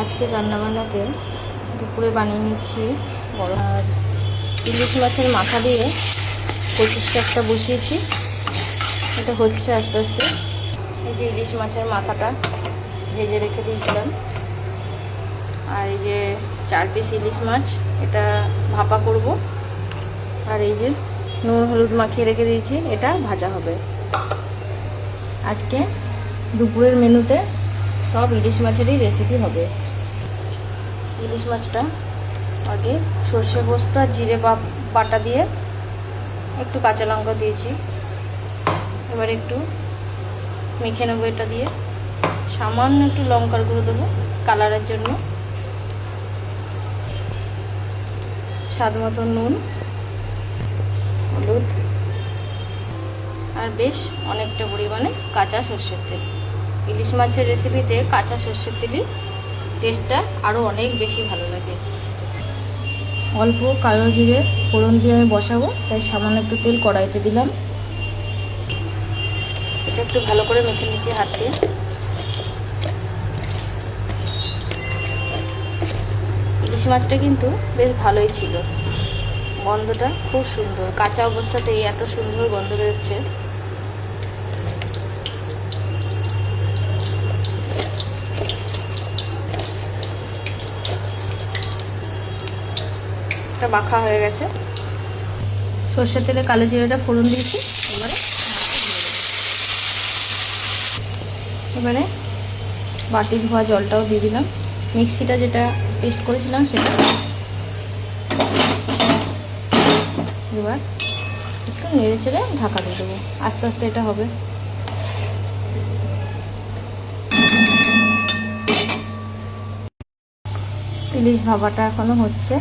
আজকে রান্নাবান্নাতে দুপুরে বানিয়ে নিচ্ছি বড় আর ইলিশ মাছের মাথা দিয়ে কচু শাকটা বসিয়েছি। এটা হচ্ছে আস্তে আস্তে। এই যে ইলিশ মাছের মাথাটা ভেজে রেখে দিয়েছিলাম, আর এই যে 4 পিস ইলিশ মাছ, এটা ভাপা করব। আর এই যে নুন হলুদ মাখিয়ে রেখে দিয়েছি, এটা ভাজা হবে। আজকে দুপুরের মেনুতে সব ইলিশ মাছেরই রেসিপি হবে। ইলিশ মাছটা আগে সর্ষে পোস্ত আর জিরে বাটা দিয়ে একটু কাঁচা লঙ্কা দিয়েছি, এবার একটু মেখে নেবো। এটা দিয়ে সামান্য একটু লঙ্কার গুঁড়ো দেবো কালারের জন্য, স্বাদ মতো নুন, হলুদ, আর বেশ অনেকটা পরিমাণে কাঁচা সর্ষের তেল। ইলিশ মাছের রেসিপিতে কাঁচা সর্ষের তেলই টেস্টটা আরও অনেক বেশি ভালো লাগে। অল্প কালো জিরে ফোড়ন দিয়ে আমি বসাবো, তাই সামান্য একটু তেল কড়াইতে দিলাম। এটা একটু ভালো করে মেখে নিচ্ছি হাত দিয়ে। ইলিশ মাছটা কিন্তু বেশ ভালোই ছিল, গন্ধটা খুব সুন্দর। কাঁচা অবস্থাতেই এত সুন্দর গন্ধ বেরোচ্ছে। এটা মাখা হয়ে গেছে। সর্ষের তেলে কালো জিরাটা ফোড়ন দিয়েছি। এবারে বাটি ধোয়া জলটাও দিয়ে দিলাম। মিক্সিটা যেটা পেস্ট করেছিলাম সেটা এবার একটু নেড়ে চেড়ে ঢাকা দিয়ে দেবো। আস্তে আস্তে এটা হবে। ইলিশ ভাপাটা এখনো হচ্ছে,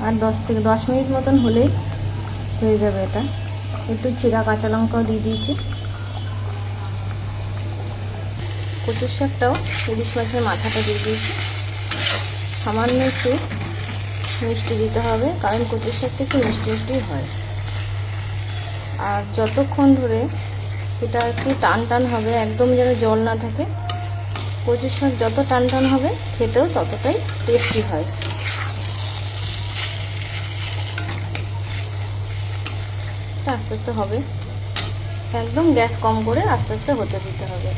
আর 10 থেকে 10 মিনিট মতন হলেই হয়ে যাবে। এটা একটু চিরা কাঁচা লঙ্কাও দিয়ে দিয়েছি। কচুর শাকটাও ইলিশ মাছের মাথাটা দিয়ে দিয়েছি। সামান্য একটু মিষ্টি দিতে হবে, কারণ কচুর শাকটা একটু মিষ্টি মিষ্টি হয়। আর যতক্ষণ ধরে এটা একটু টান টান হবে, একদম যেন জল না থাকে। কচুর শাক যত টান টান হবে খেতেও ততটাই টেস্টি হয়। আস্তে আস্তে হবে, একদম গ্যাস কম করে আস্তে আস্তে হতে দিতে হবে।